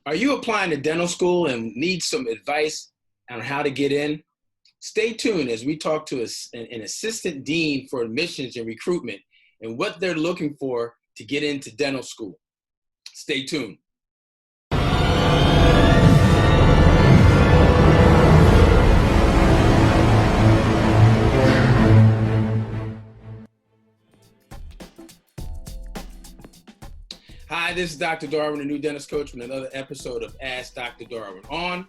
Are you applying to dental school and need some advice on how to get in? Stay tuned as we talk to an assistant dean for admissions and recruitment and what they're looking for to get into dental school. Stay tuned. Hi, this is Dr. Darwin, the new dentist coach, from another episode of Ask Dr. Darwin on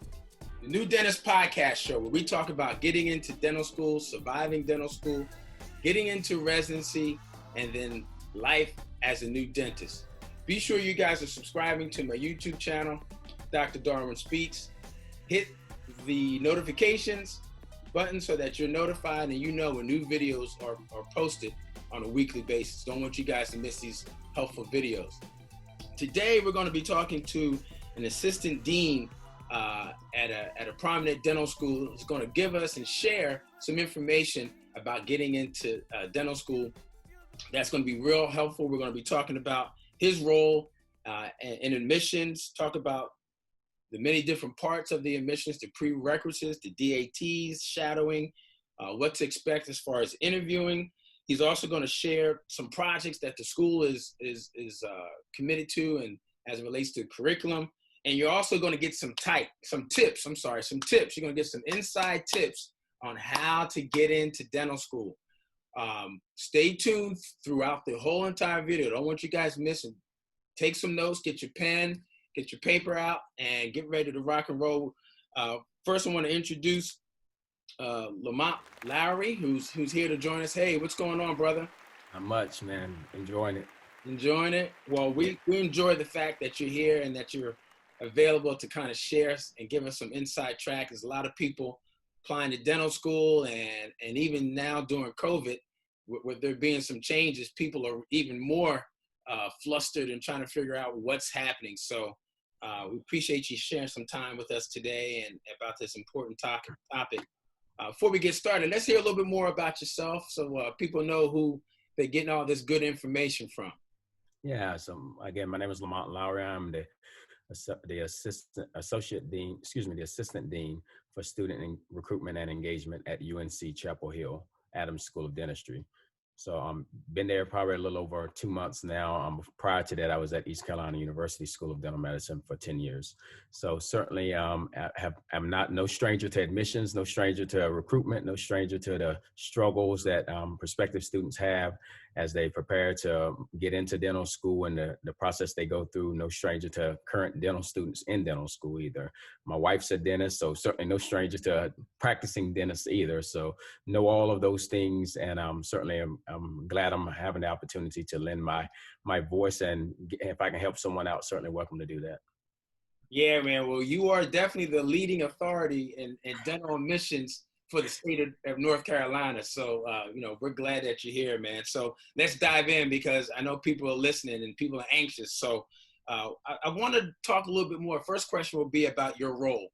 the New Dentist Podcast Show, where we talk about getting into dental school, surviving dental school, getting into residency, and then life as a new dentist. Be sure you guys are subscribing to my YouTube channel, Dr. Darwin Speaks. Hit the notifications button so that you're notified and you know when new videos are posted on a weekly basis. Don't want you guys to miss these helpful videos. Today, we're going to be talking to an assistant dean at a prominent dental school who's going to give us and share some information about getting into dental school. That's going to be real helpful. We're going to be talking about his role in admissions, talk about the many different parts of the admissions, the prerequisites, the DATs, shadowing, what to expect as far as interviewing. He's also going to share some projects that the school is committed to and as it relates to curriculum. And you're also going to get some tips. You're going to get some inside tips on how to get into dental school. Stay tuned throughout the whole entire video. Don't want you guys missing. Take some notes, get your pen, get your paper out, and get ready to rock and roll. First, I want to introduce Lamont Lowery, who's here to join us. Hey, what's going on, brother? Not much, man. Enjoying it. Enjoying it? Well, we enjoy the fact that you're here and that you're available to kind of share and give us some inside track. There's a lot of people applying to dental school, and even now during COVID, with there being some changes, people are even more flustered and trying to figure out what's happening. So we appreciate you sharing some time with us today and about this important topic. Before we get started, let's hear a little bit more about yourself so people know who they're getting all this good information from. Yeah, so again, my name is Lamont Lowery. I'm the assistant dean for Student Recruitment and Engagement at UNC Chapel Hill, Adams School of Dentistry. So been there probably a little over 2 months now. Prior to that, I was at East Carolina University School of Dental Medicine for 10 years. So certainly I'm no stranger to admissions, no stranger to recruitment, no stranger to the struggles that prospective students have as they prepare to get into dental school and the process they go through. No stranger to current dental students in dental school either. My wife's a dentist, so certainly no stranger to practicing dentists either. So know all of those things, and certainly I'm glad I'm having the opportunity to lend my voice, and if I can help someone out, certainly welcome to do that. Yeah, man. Well, you are definitely the leading authority in dental admissions for the state of North Carolina. So, we're glad that you're here, man. So let's dive in because I know people are listening and people are anxious. So I want to talk a little bit more. First question will be about your role.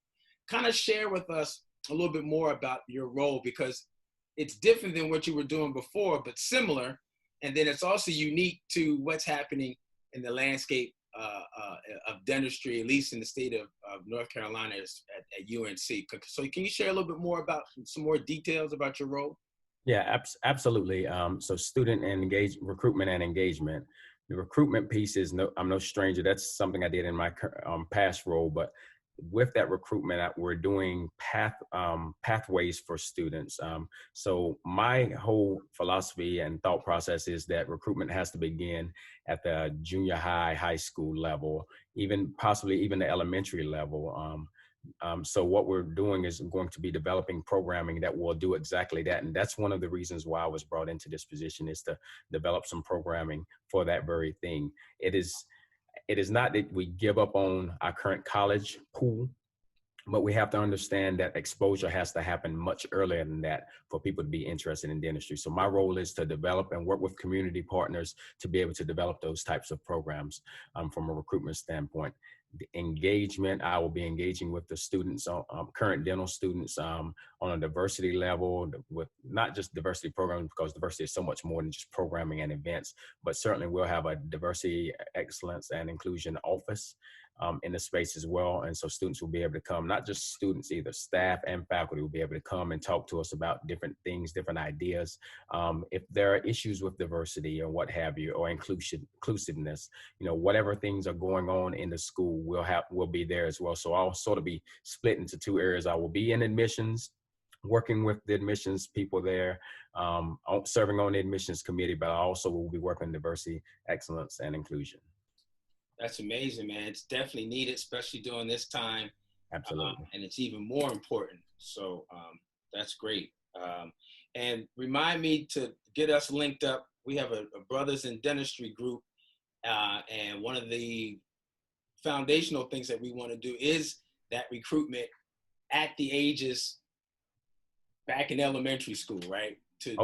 Kind of share with us a little bit more about your role because it's different than what you were doing before, but similar. And then it's also unique to what's happening in the landscape of dentistry, at least in the state of North Carolina at UNC. So can you share a little bit more about some more details about your role? Yeah, absolutely. So student recruitment and engagement. The recruitment piece is I'm no stranger. That's something I did in my past role, but with that recruitment, we're doing pathways for students. So my whole philosophy and thought process is that recruitment has to begin at the junior high school level, possibly even the elementary level. So what we're doing is going to be developing programming that will do exactly that. And that's one of the reasons why I was brought into this position, is to develop some programming for that very thing. It is not that we give up on our current college pool, but we have to understand that exposure has to happen much earlier than that for people to be interested in dentistry. So my role is to develop and work with community partners to be able to develop those types of programs from a recruitment standpoint. The engagement, I will be engaging with the students, current dental students, on a diversity level, with not just diversity programs, because diversity is so much more than just programming and events, but certainly we'll have a diversity, excellence, and inclusion office in the space as well. And so students will be able to come, not just students, either staff and faculty will be able to come and talk to us about different things, different ideas. If there are issues with diversity or what have you, or inclusiveness, whatever things are going on in the school, we'll be there as well. So I'll sort of be split into two areas. I will be in admissions, working with the admissions people there, serving on the admissions committee, but I also will be working on diversity, excellence, and inclusion. That's amazing, man. It's definitely needed, especially during this time. Absolutely. And it's even more important. So that's great. And remind me to get us linked up. We have a Brothers in Dentistry group. And one of the foundational things that we want to do is that recruitment at the ages back in elementary school, right? To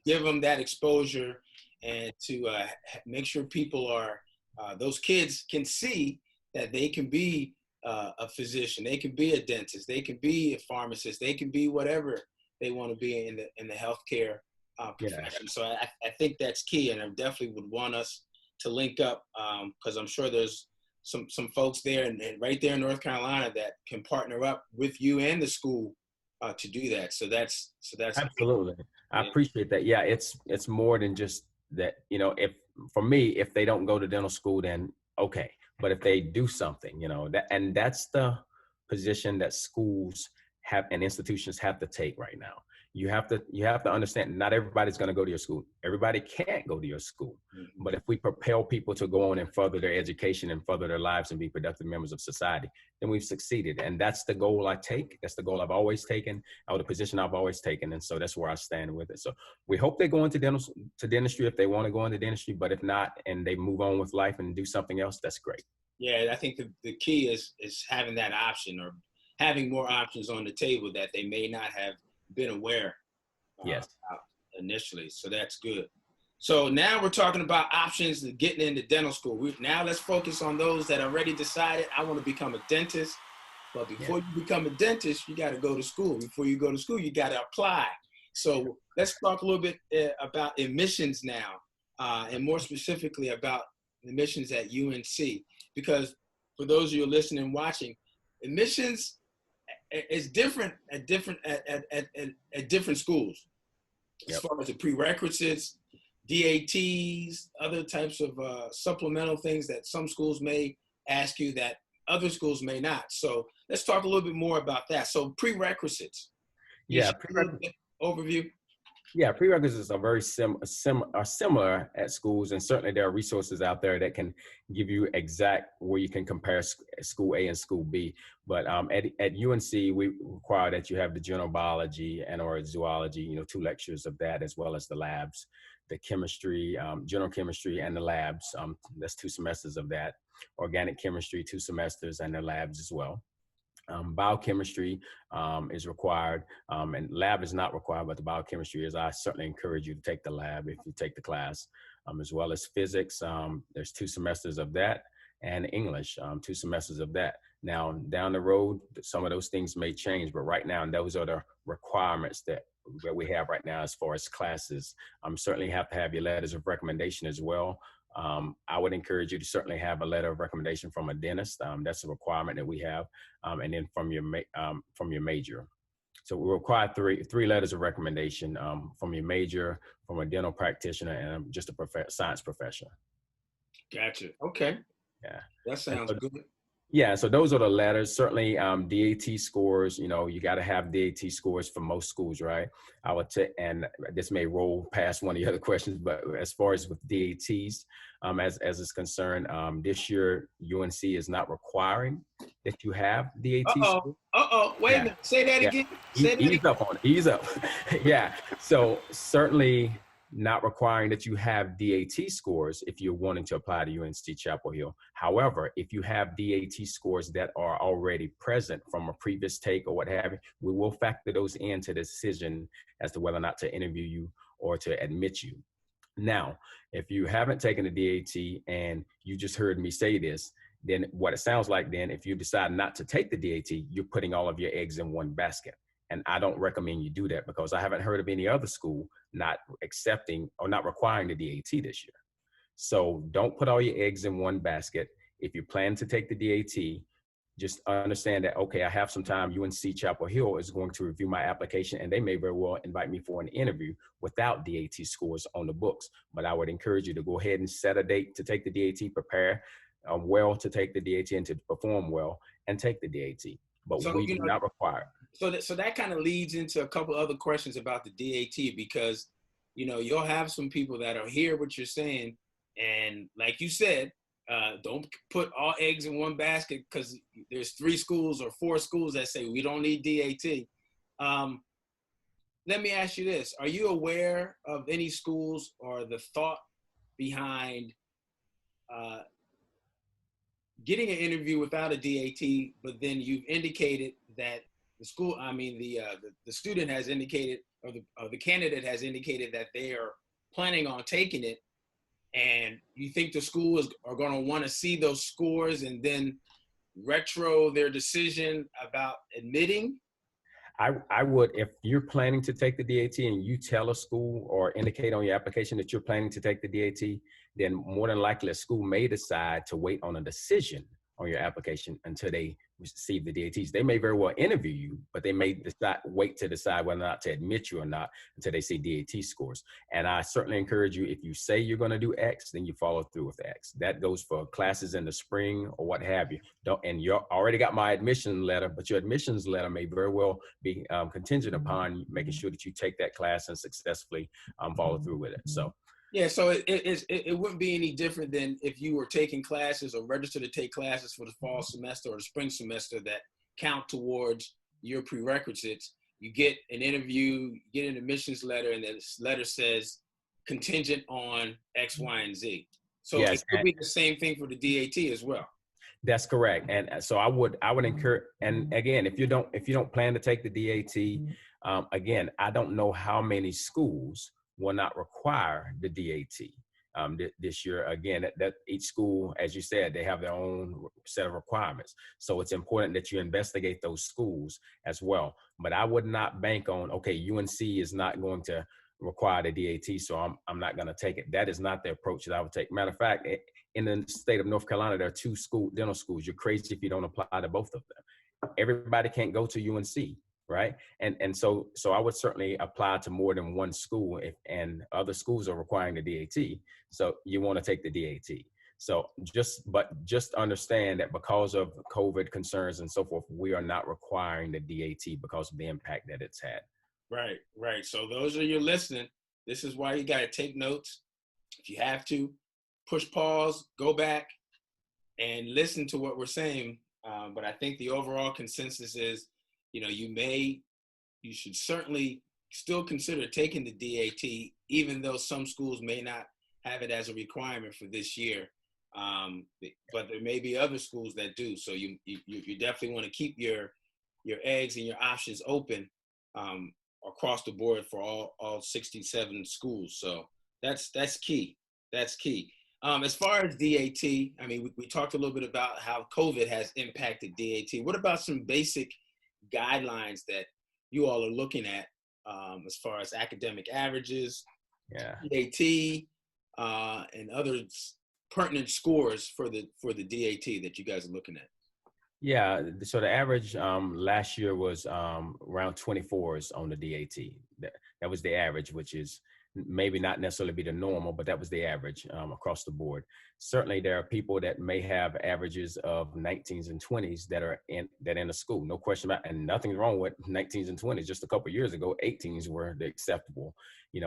give them that exposure and to make sure people are, those kids can see that they can be a physician, they can be a dentist, they can be a pharmacist, they can be whatever they want to be in the healthcare profession. So I think that's key, and I definitely would want us to link up because I'm sure there's some folks there and right there in North Carolina that can partner up with you and the school to do that. So that's absolutely. I appreciate that. Yeah, it's more than just that. If they don't go to dental school, then okay. But if they do something, that's the position that schools have and institutions have to take right now. You have to understand not everybody's going to go to your school. Everybody can't go to your school. Mm-hmm. But if we propel people to go on and further their education and further their lives and be productive members of society, then we've succeeded. And that's the goal I take. That's the goal I've always taken, or the position I've always taken. And so that's where I stand with it. So we hope they go into dentistry if they want to go into dentistry, but if not, and they move on with life and do something else, that's great. Yeah, I think the key is having that option, or having more options on the table that they may not have been aware initially. So that's good. So now we're talking about options of getting into dental school. Now let's focus on those that already decided, I want to become a dentist. But before you become a dentist, you got to go to school. Before you go to school, you got to apply. So let's talk a little bit about admissions now, and more specifically about admissions at UNC. Because for those of you listening and watching, admissions is different at different schools. As far as the prerequisites, DATs, other types of supplemental things that some schools may ask you that other schools may not. So let's talk a little bit more about that. So prerequisites. Overview. Yeah, prerequisites are very similar at schools, and certainly there are resources out there that can give you exact where you can compare school A and school B. But at UNC, we require that you have the general biology and or zoology, 2 lectures of that, as well as the labs, the chemistry, general chemistry, and the labs. That's 2 semesters of that. Organic chemistry, 2 semesters, and the labs as well. Biochemistry is required, and lab is not required, but the biochemistry is. I certainly encourage you to take the lab if you take the class, as well as physics. There's 2 semesters of that, and English, 2 semesters of that. Now, down the road, some of those things may change, but right now, those are the requirements that we have right now as far as classes. Certainly have to have your letters of recommendation as well. I would encourage you to certainly have a letter of recommendation from a dentist. That's a requirement that we have, and then from your major. So we require three letters of recommendation from your major, from a dental practitioner, and just a science professional. Gotcha. Okay. Yeah. That sounds good. Yeah, so those are the letters. Certainly, DAT scores. You got to have DAT scores for most schools, right? I would and this may roll past one of the other questions, but as far as with DATs, as is concerned, this year UNC is not requiring that you have DAT scores. Wait a minute. Say that again. Ease up. Yeah. So certainly not requiring that you have DAT scores if you're wanting to apply to UNC Chapel Hill. However, if you have DAT scores that are already present from a previous take or what have you, we will factor those into the decision as to whether or not to interview you or to admit you. Now, if you haven't taken the DAT and you just heard me say this, then what it sounds like, then if you decide not to take the DAT, you're putting all of your eggs in one basket. And I don't recommend you do that, because I haven't heard of any other school not accepting or not requiring the DAT this year. So don't put all your eggs in one basket. If you plan to take the DAT, just understand that, okay, I have some time. UNC Chapel Hill is going to review my application, and they may very well invite me for an interview without DAT scores on the books. But I would encourage you to go ahead and set a date to take the DAT, prepare well to take the DAT and to perform well and take the DAT. But So, we do not require. So that kind of leads into a couple other questions about the DAT, because, you'll have some people that are hear what you're saying. And like you said, don't put all eggs in one basket, because there's 3 schools or 4 schools that say we don't need DAT. Let me ask you this. Are you aware of any schools or the thought behind getting an interview without a DAT, but then you've indicated that the student has indicated, or the candidate has indicated that they are planning on taking it, and you think the schools are going to want to see those scores and then retro their decision about admitting? I would, if you're planning to take the DAT and you tell a school or indicate on your application that you're planning to take the DAT, then more than likely a school may decide to wait on a decision on your application until they receive the DATs. They may very well interview you, but they may wait to decide whether or not to admit you or not until they see DAT scores. And I certainly encourage you, if you say you're going to do X, then you follow through with X. That goes for classes in the spring or what have you. And you already got my admission letter, but your admissions letter may very well be contingent upon making sure that you take that class and successfully follow through with it. So. Yeah, so it wouldn't be any different than if you were taking classes or registered to take classes for the fall semester or the spring semester that count towards your prerequisites. You get an interview, you get an admissions letter, and this letter says contingent on X, Y, and Z. So yes, it could be the same thing for the DAT as well. That's correct. And so I would encourage, and again, if you don't plan to take the DAT, again, I don't know how many schools will not require the DAT this year. Again, that each school, as you said, they have their own set of requirements. So it's important that you investigate those schools as well. But I would not bank on, okay, UNC is not going to require the DAT, so I'm not going to take it. That is not the approach that I would take. Matter of fact, in the state of North Carolina, there are 2 dental schools. You're crazy if you don't apply to both of them. Everybody can't go to UNC. Right. And so I would certainly apply to more than one school, and other schools are requiring the DAT. So you want to take the DAT. So just understand that because of COVID concerns and so forth, we are not requiring the DAT because of the impact that it's had. Right. So those are your listening. This is why you got to take notes. If you have to, push pause, go back and listen to what we're saying. But I think the overall consensus is, you should certainly still consider taking the DAT, even though some schools may not have it as a requirement for this year. But there may be other schools that do. So you definitely want to keep your eggs and your options open across the board for all 67 schools. So that's key. That's key. As far as DAT, I mean, we talked a little bit about how COVID has impacted DAT. What about some basic guidelines that you all are looking at as far as academic averages, DAT, and other pertinent scores for the DAT that you guys are looking at? Yeah, so the average last year was around 24s on the DAT. That was the average, which is maybe not necessarily be the normal, but that was the average across the board. Certainly there are people that may have averages of 19s and 20s that are in the school, no question about, and nothing wrong with 19s and 20s. Just a couple of years ago, 18s were the acceptable,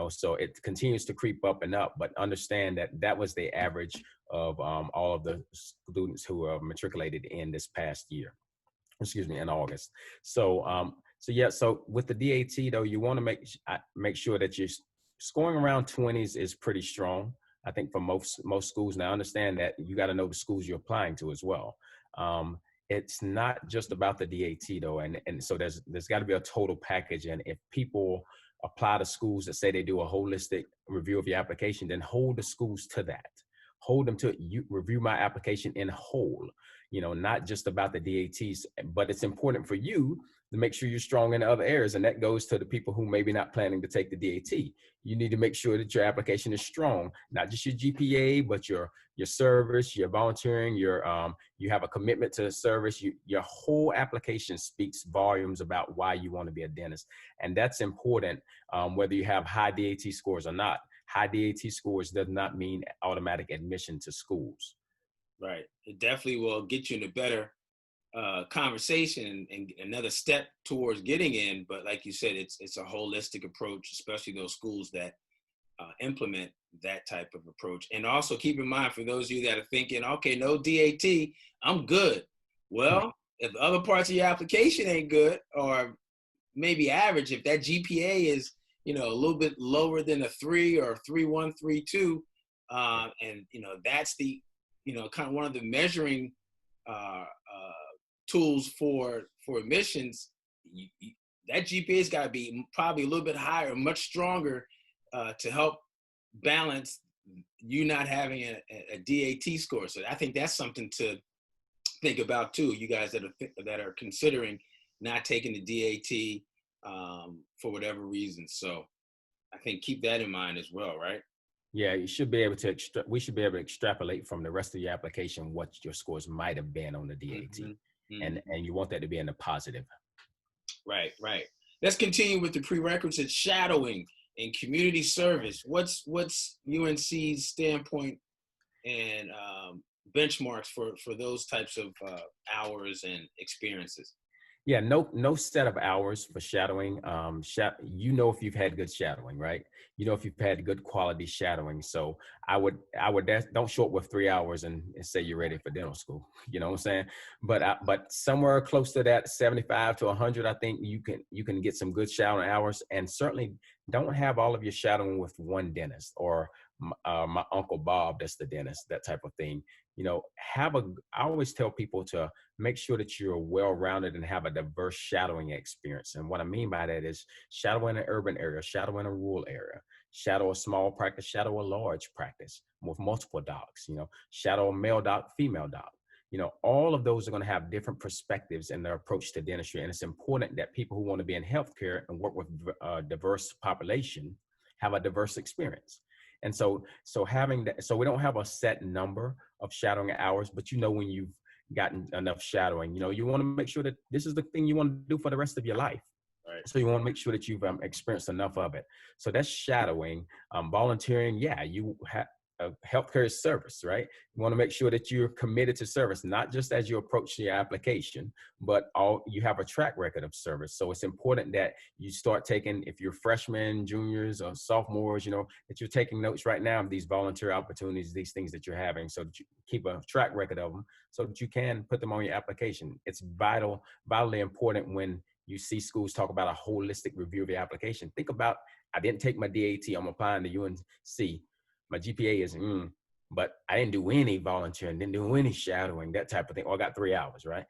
so it continues to creep up and up, but understand that was the average of all of the students who are matriculated in this past year, in August. So with the DAT though, you want to make sure that you're scoring around 20s is pretty strong, I think, for most schools. Now, understand that you got to know the schools you're applying to as well. It's not just about the DAT though, and so there's got to be a total package. And if people apply to schools that say they do a holistic review of your application, then hold the schools to that. hold them to it. You review my application in whole, not just about the DATs, but it's important for you to make sure you're strong in other areas. And that goes to the people who maybe not planning to take the DAT. You need to make sure that your application is strong, not just your GPA, but your service, your volunteering, you have a commitment to service. Your whole application speaks volumes about why you want to be a dentist. And that's important, whether you have high DAT scores or not. High DAT scores does not mean automatic admission to schools. Right. It definitely will get you in a better conversation and another step towards getting in. But like you said, it's a holistic approach, especially those schools that implement that type of approach. And also keep in mind, for those of you that are thinking, okay, no DAT, I'm good. Well, if the other parts of your application ain't good, or maybe average, if that GPA is, a little bit lower than a 3 or 3.1, 3.2, and that's the, kind of one of the measuring tools for admissions. That GPA's got to be probably a little bit higher, much stronger, to help balance you not having a DAT score. So I think that's something to think about too. You guys that are considering not taking the DAT for whatever reason. So I think keep that in mind as well, right? Yeah, you should be able to. We should be able to extrapolate from the rest of your application what your scores might have been on the DAT, mm-hmm. and you want that to be in the positive. Right. Let's continue with the prerequisites: shadowing and community service. What's UNC's standpoint and benchmarks for those types of hours and experiences? Yeah, no set of hours for shadowing. If you've had good shadowing, right? If you've had good quality shadowing. So I would don't show up with 3 hours and say you're ready for dental school. You know what I'm saying? But somewhere close to that, 75 to 100, I think you can get some good shadowing hours. And certainly don't have all of your shadowing with one dentist or my Uncle Bob, that's the dentist, that type of thing. I always tell people to make sure that you're well-rounded and have a diverse shadowing experience. And what I mean by that is shadow in an urban area, shadow in a rural area, shadow a small practice, shadow a large practice with multiple docs, shadow a male doc, female doc. All of those are going to have different perspectives in their approach to dentistry. And it's important that people who want to be in healthcare and work with a diverse population have a diverse experience. And so having that, so we don't have a set number of shadowing hours, but when you've gotten enough shadowing, you want to make sure that this is the thing you want to do for the rest of your life. Right. So you want to make sure that you've experienced enough of it. So that's shadowing. Volunteering, you have healthcare is service, right? You want to make sure that you're committed to service, not just as you approach your application, but you have a track record of service. So it's important that you start taking, if you're freshmen, juniors, or sophomores, that you're taking notes right now of these volunteer opportunities, these things that you're having, so that you keep a track record of them so that you can put them on your application. It's vitally important when you see schools talk about a holistic review of your application. Think about, I didn't take my DAT, I'm applying to UNC. My GPA is, but I didn't do any volunteering, didn't do any shadowing, that type of thing. Or I got 3 hours, right?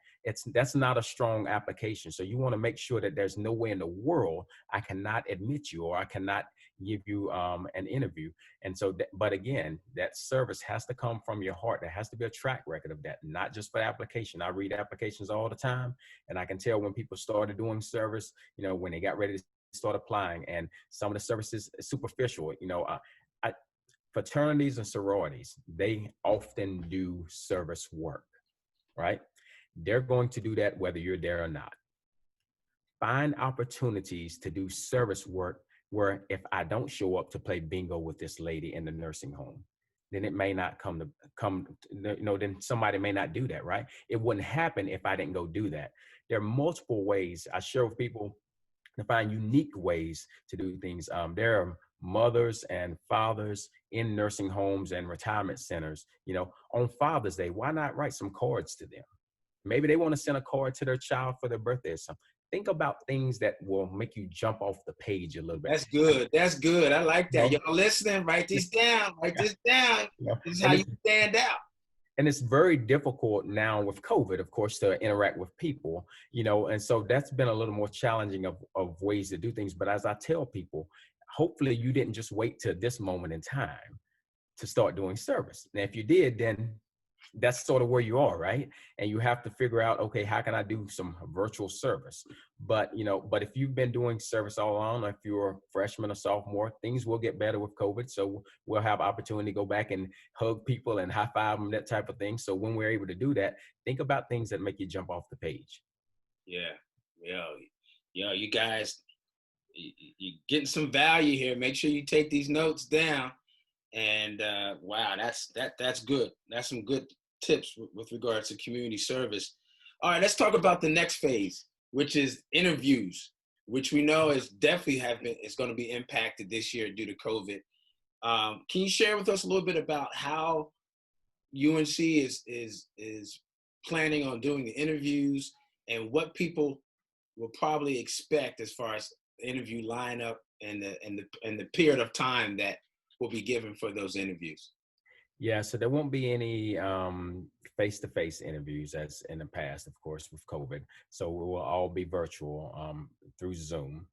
That's not a strong application. So you want to make sure that there's no way in the world I cannot admit you, or I cannot give you an interview. And so, but again, that service has to come from your heart. There has to be a track record of that, not just for application. I read applications all the time, and I can tell when people started doing service, when they got ready to start applying, and some of the services is superficial. Fraternities and sororities, they often do service work, right? They're going to do that whether you're there or not. Find opportunities to do service work where if I don't show up to play bingo with this lady in the nursing home, then it may not then somebody may not do that, right? It wouldn't happen if I didn't go do that. There are multiple ways I share with people to find unique ways to do things. There are mothers and fathers in nursing homes and retirement centers, on Father's Day, why not write some cards to them? Maybe they want to send a card to their child for their birthday or something. Think about things that will make you jump off the page a little bit. That's good. I like that. Y'all listening, write this down. This is how you stand out. And it's very difficult now with COVID, of course, to interact with people, and so that's been a little more challenging of ways to do things. But as I tell people, hopefully you didn't just wait till this moment in time to start doing service. Now, if you did, then that's sort of where you are, right? And you have to figure out, okay, how can I do some virtual service? But, but if you've been doing service all along, if you're a freshman or sophomore, things will get better with COVID. So we'll have opportunity to go back and hug people and high five them, that type of thing. So when we're able to do that, think about things that make you jump off the page. Yeah. You guys, you're getting some value here. Make sure you take these notes down. And wow, that's good. That's some good tips with regards to community service. All right, let's talk about the next phase, which is interviews, which we know is going to be impacted this year due to COVID. Can you share with us a little bit about how UNC is planning on doing the interviews and what people will probably expect as far as the interview lineup and the period of time that will be given for those interviews? Yeah, so there won't be any face-to-face interviews as in the past, of course, with COVID. So we will all be virtual through Zoom.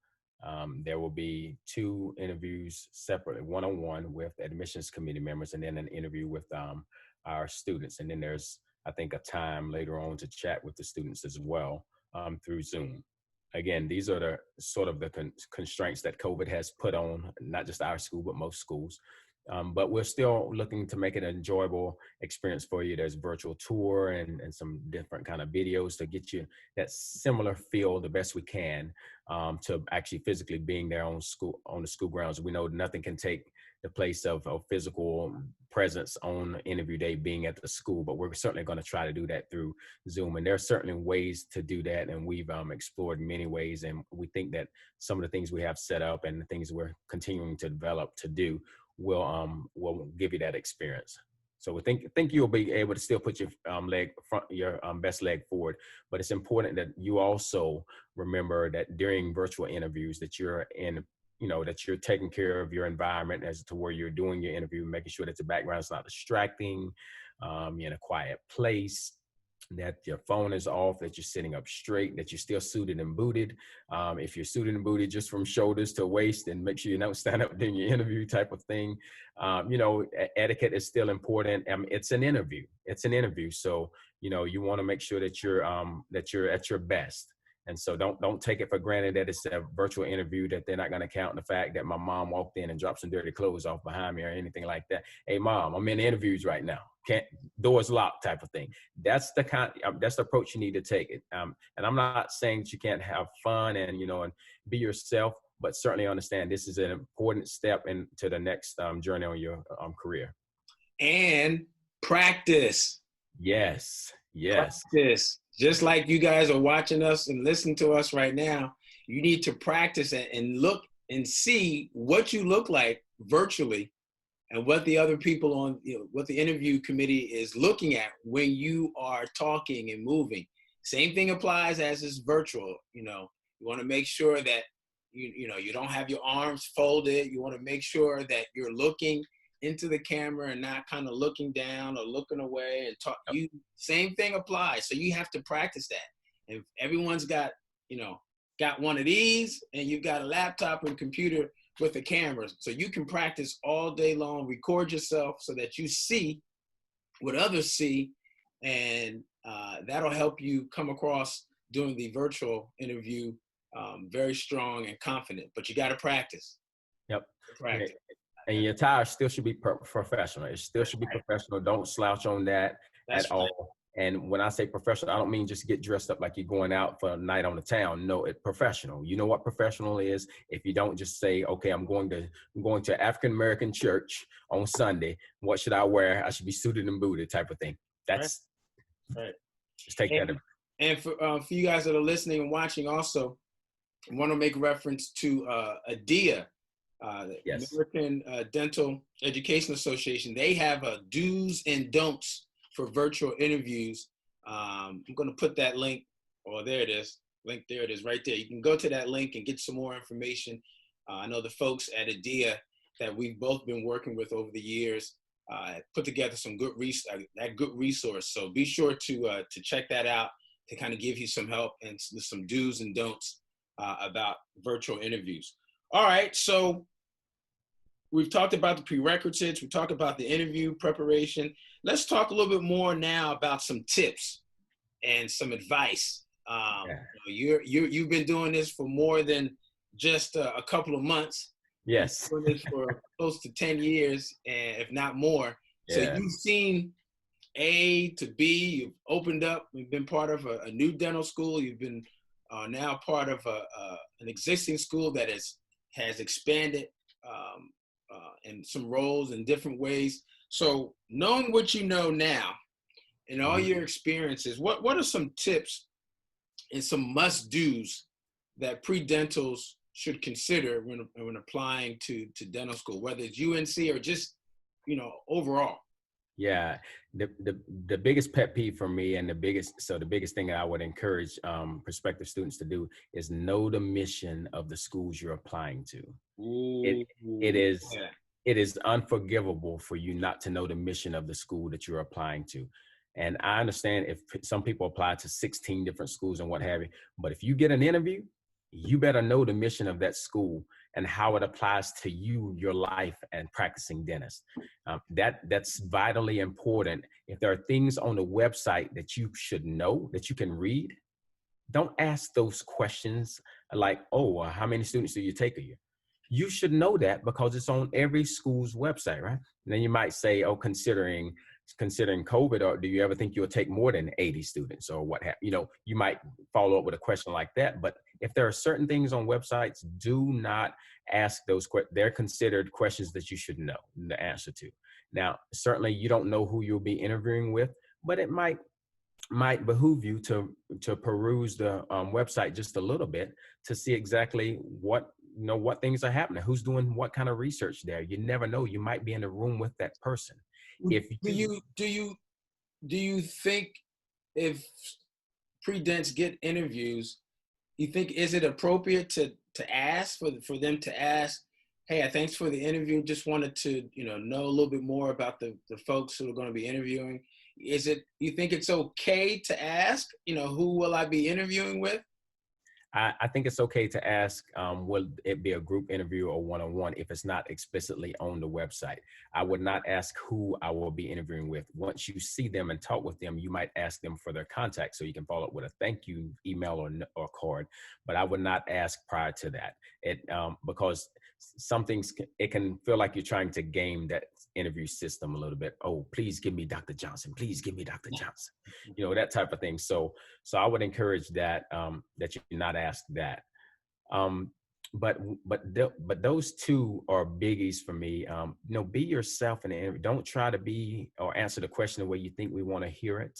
There will be 2 interviews separately, one-on-one with admissions committee members, and then an interview with our students. And then there's, I think, a time later on to chat with the students as well through Zoom. Again, these are the sort of the constraints that COVID has put on, not just our school, but most schools. But we're still looking to make it an enjoyable experience for you. There's virtual tour and some different kind of videos to get you that similar feel the best we can to actually physically being there on the school grounds. We know nothing can take the place of physical presence on interview day being at the school, but we're certainly going to try to do that through Zoom. And there are certainly ways to do that, and we've explored many ways, and we think that some of the things we have set up and the things we're continuing to develop to do will give you that experience. So we think you'll be able to still put your best leg forward, but it's important that you also remember that during virtual interviews that you're in, that you're taking care of your environment as to where you're doing your interview, making sure that the background is not distracting, you're in a quiet place, that your phone is off, that you're sitting up straight, that you're still suited and booted. If you're suited and booted just from shoulders to waist, then make sure you don't stand up during your interview type of thing. Etiquette is still important. It's an interview. So, you want to make sure that you're at your best. And so don't take it for granted that it's a virtual interview, that they're not going to count the fact that my mom walked in and dropped some dirty clothes off behind me or anything like that. Hey, Mom, I'm in interviews right now. Doors locked type of thing. That's the approach you need to take it. And I'm not saying that you can't have fun and be yourself, but certainly understand this is an important step into the next journey on your career. And practice. Yes. Practice. Just like you guys are watching us and listening to us right now, you need to practice and look and see what you look like virtually and what the other people on, what the interview committee is looking at when you are talking and moving. Same thing applies as is virtual. You want to make sure that you don't have your arms folded. You want to make sure that you're looking into the camera and not kind of looking down or looking away and talk. Same thing applies. So you have to practice that. And everyone's got one of these, and you've got a laptop and computer with a camera. So you can practice all day long, record yourself so that you see what others see, and that'll help you come across doing the virtual interview very strong and confident. But you got to practice. Yep. Practice. And your attire still should be professional. It still should be professional. Don't slouch on that at all. And when I say professional, I don't mean just get dressed up like you're going out for a night on the town. No, it's professional. You know what professional is? If you don't just say, okay, I'm going to African-American church on Sunday. What should I wear? I should be suited and booted type of thing. That's right. Just take that. And for you guys that are listening and watching also, I want to make reference to ADEA, yes. American Dental Education Association. They have a do's and don'ts for virtual interviews. I'm going to put that link, there it is. There it is right there. You can go to that link and get some more information. I know the folks at ADEA that we've both been working with over the years put together some good resource. So be sure to check that out to kind of give you some help and some do's and don'ts about virtual interviews. All right, so we've talked about the prerequisites. We talked about the interview preparation. Let's talk a little bit more now about some tips and some advice. Yeah. You've been doing this for more than just a couple of months. Yes. You've been doing this for close to 10 years, and if not more. So Yeah. you've seen A to B. You've opened up. You've been part of a new dental school. You've been now part of an existing school that has expanded in some roles in different ways. So knowing what you know now and all your experiences, what are some tips and some must-dos that pre-dentals should consider when applying to dental school, whether it's UNC or just, overall? Yeah, the biggest pet peeve for me, and the biggest thing that I would encourage prospective students to do is know the mission of the schools you're applying to. It is Yeah. it is unforgivable for you not to know the mission of the school that you're applying to. And I understand if some people apply to 16 different schools and what have you, but if you get an interview, you better know the mission of that school and how it applies to you, your life, and practicing dentist. That's vitally important. If there are things on the website that you should know, that you can read, don't ask those questions like, oh, how many students do you take a year? You should know that because it's on every school's website, right? And then you might say, oh, considering COVID, or do you ever think you'll take more than 80 students or what have you? You might follow up with a question like that. But if there are certain things on websites, do not ask those questions. They're considered questions that you should know the answer to. Now, certainly you don't know who you'll be interviewing with, but it might behoove you to peruse the website just a little bit to see exactly what things are happening, who's doing what kind of research there. You never know. You might be in a room with that person. Do you think if pre-dents get interviews, you think is it appropriate to ask for them to ask, hey, thanks for the interview, just wanted to know a little bit more about the folks who are going to be interviewing? You think it's okay to ask, who will I be interviewing with? I think it's okay to ask, will it be a group interview or one-on-one if it's not explicitly on the website. I would not ask who I will be interviewing with. Once you see them and talk with them, you might ask them for their contact so you can follow up with a thank you email or card. But I would not ask prior to that. Because some things, it can feel like you're trying to game that interview system a little bit. Oh, please give me Dr. Johnson. Please give me Dr. Johnson. That type of thing. So I would encourage that that you not ask that. But those two are biggies for me. Be yourself in the interview. Don't try to be or answer the question the way you think we want to hear it.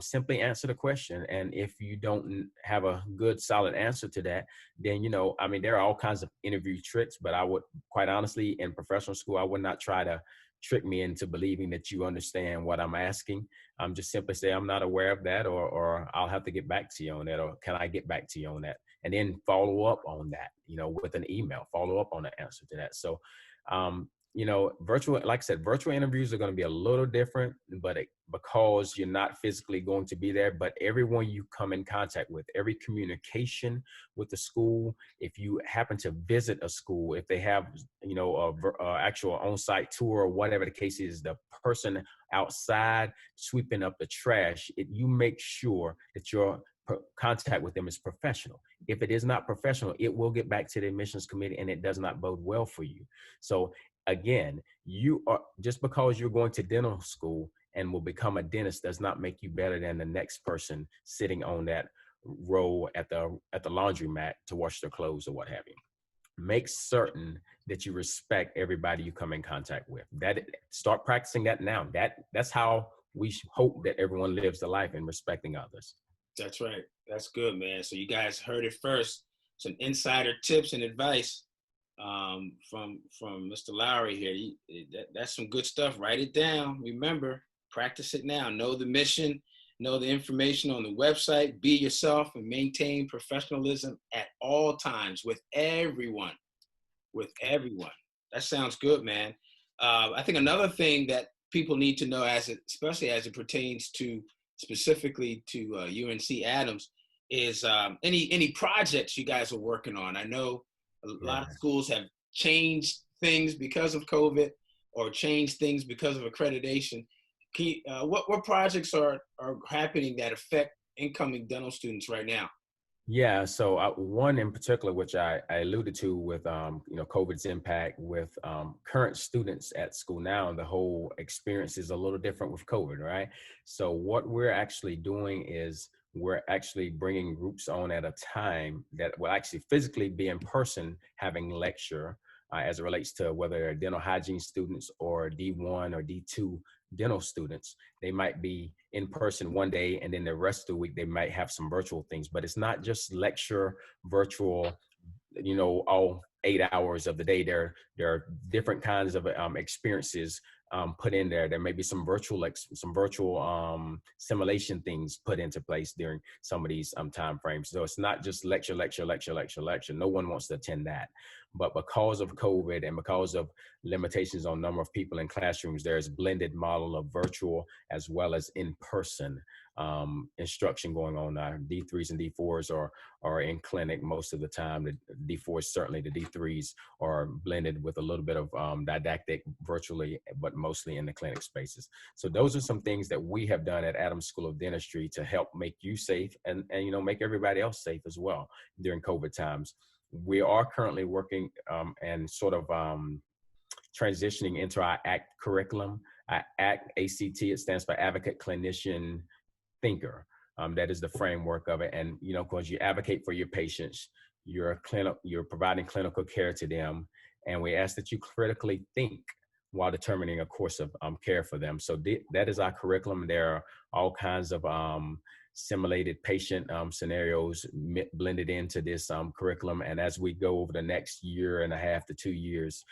Simply answer the question. And if you don't have a good, solid answer to that, then, there are all kinds of interview tricks, but I would, quite honestly, in professional school, I would not try to trick me into believing that you understand what I'm asking. Just simply say, I'm not aware of that, or I'll have to get back to you on that, or can I get back to you on that? And then follow up on that, with an email, follow up on the answer to that. So, virtual, like I said, virtual interviews are going to be a little different, but because you're not physically going to be there, but everyone you come in contact with, every communication with the school, if you happen to visit a school, if they have, a actual on-site tour or whatever the case is, the person outside sweeping up the trash, you make sure that your contact with them is professional. If it is not professional, it will get back to the admissions committee and it does not bode well for you. So again, just because you're going to dental school and will become a dentist does not make you better than the next person sitting on that row at the laundromat to wash their clothes or what have you. Make certain that you respect everybody you come in contact with. Start practicing that now. That's how we hope that everyone lives their life in respecting others. That's right. That's good, man. So you guys heard it first. Some insider tips and advice from Mr. Lowery here. That's some good stuff. Write it down. Remember, practice it now. Know the mission, know the information on the website, be yourself, and maintain professionalism at all times with everyone. That sounds good, man. I think another thing that people need to know, especially as it pertains to specifically to UNC Adams, is any projects you guys are working on. I know a lot of schools have changed things because of COVID or changed things because of accreditation. What projects are happening that affect incoming dental students right now? Yeah, so one in particular, which I alluded to with, COVID's impact with current students at school now, and the whole experience is a little different with COVID, right? So what we're actually doing is we're actually bringing groups on at a time that will actually physically be in person having lecture as it relates to whether they're dental hygiene students or D1 or D2 dental students. They might be in person one day, and then the rest of the week they might have some virtual things. But it's not just lecture virtual, all 8 hours of the day. There are different kinds of experiences put in there. There may be some virtual simulation things put into place during some of these time frames. So it's not just lecture. No one wants to attend that. But because of COVID and because of limitations on number of people in classrooms, there's blended model of virtual as well as in-person instruction going on. D3s and D4s are in clinic most of the time. The D4s, certainly the D3s, are blended with a little bit of didactic virtually, but mostly in the clinic spaces. So those are some things that we have done at Adams School of Dentistry to help make you safe and make everybody else safe as well during COVID times. We are currently working and sort of transitioning into our ACT curriculum. ACT, it stands for Advocate, Clinician, Thinker. That is the framework of it. And, because you advocate for your patients, you're providing clinical care to them. And we ask that you critically think while determining a course of care for them. So that is our curriculum. There are all kinds of simulated patient scenarios blended into this curriculum. And as we go over the next year and a half to 2 years,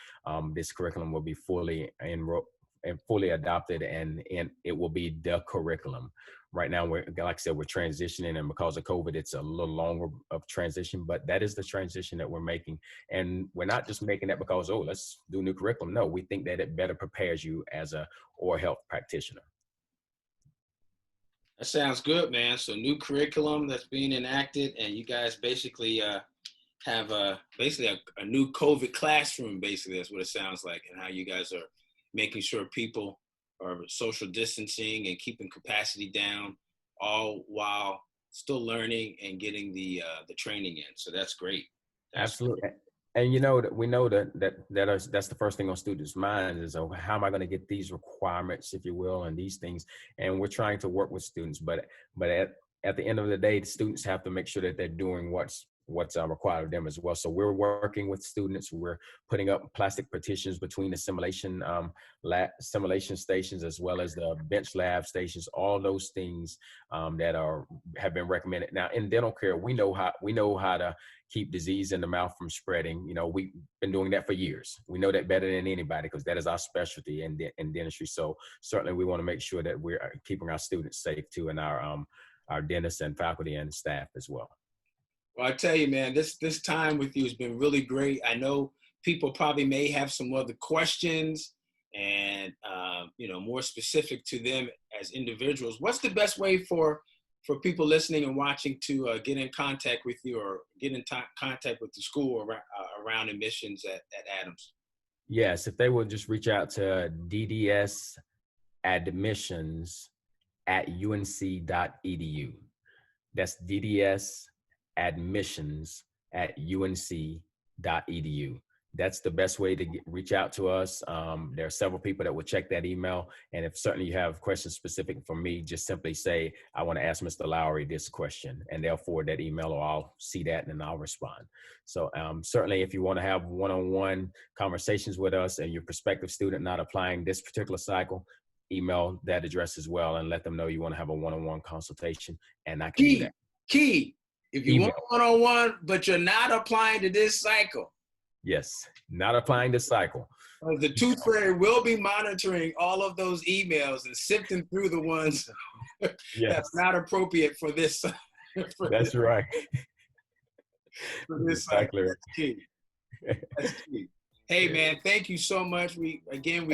this curriculum will be fully enrolled and fully adopted, and it will be the curriculum. Right now, like I said, we're transitioning, and because of COVID, it's a little longer of transition, but that is the transition that we're making. And we're not just making that because, let's do a new curriculum. No, we think that it better prepares you as a oral health practitioner. That sounds good, man. So new curriculum that's being enacted, and you guys basically have a new COVID classroom, basically. That's what it sounds like, and how you guys are making sure people are social distancing and keeping capacity down, all while still learning and getting the training in. So that's great. Absolutely. Great. And we know that's the first thing on students' minds is, how am I going to get these requirements, if you will, and these things? And we're trying to work with students, but at the end of the day, the students have to make sure that they're doing what's required of them as well. So we're working with students. We're putting up plastic partitions between the simulation stations as well as the bench lab stations. All those things that have been recommended. Now in dental care, we know how to keep disease in the mouth from spreading. We've been doing that for years. We know that better than anybody because that is our specialty in dentistry. So certainly we want to make sure that we're keeping our students safe too, and our dentists and faculty and staff as well. Well, I tell you, man, this time with you has been really great. I know people probably may have some other questions and, more specific to them as individuals. What's the best way for people listening and watching to get in contact with you or get in contact with the school around admissions at Adams? Yes, if they would just reach out to DDS admissions at unc.edu. That's DDS admissions at unc.edu. That's the best way to reach out to us. There are several people that will check that email. And if certainly you have questions specific for me, just simply say, I want to ask Mr. Lowery this question, and they'll forward that email, or I'll see that and then I'll respond. So certainly if you want to have one-on-one conversations with us and your prospective student not applying this particular cycle, email that address as well and let them know you want to have a one-on-one consultation, and I can do that. If you want one-on-one, but you're not applying to this cycle. Yes, not applying this cycle. The Tooth Fairy will be monitoring all of those emails and sifting through the ones that's not appropriate for this. That's right. For this exactly. That's key. That's key. Hey, man, thank you so much. We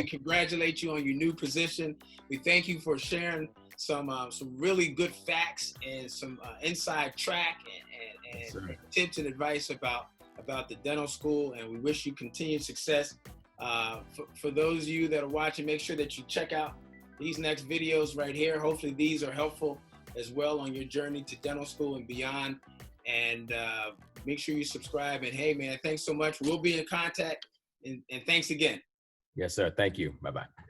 congratulate you on your new position. We thank you for sharing some really good facts and some inside track and tips and advice about the dental school. And we wish you continued success For those of you that are watching, make sure that you check out these next videos right here. Hopefully these are helpful as well on your journey to dental school and beyond. And make sure you subscribe. And hey, man, thanks so much. We'll be in contact. And thanks again. Yes, sir. Thank you. Bye-bye.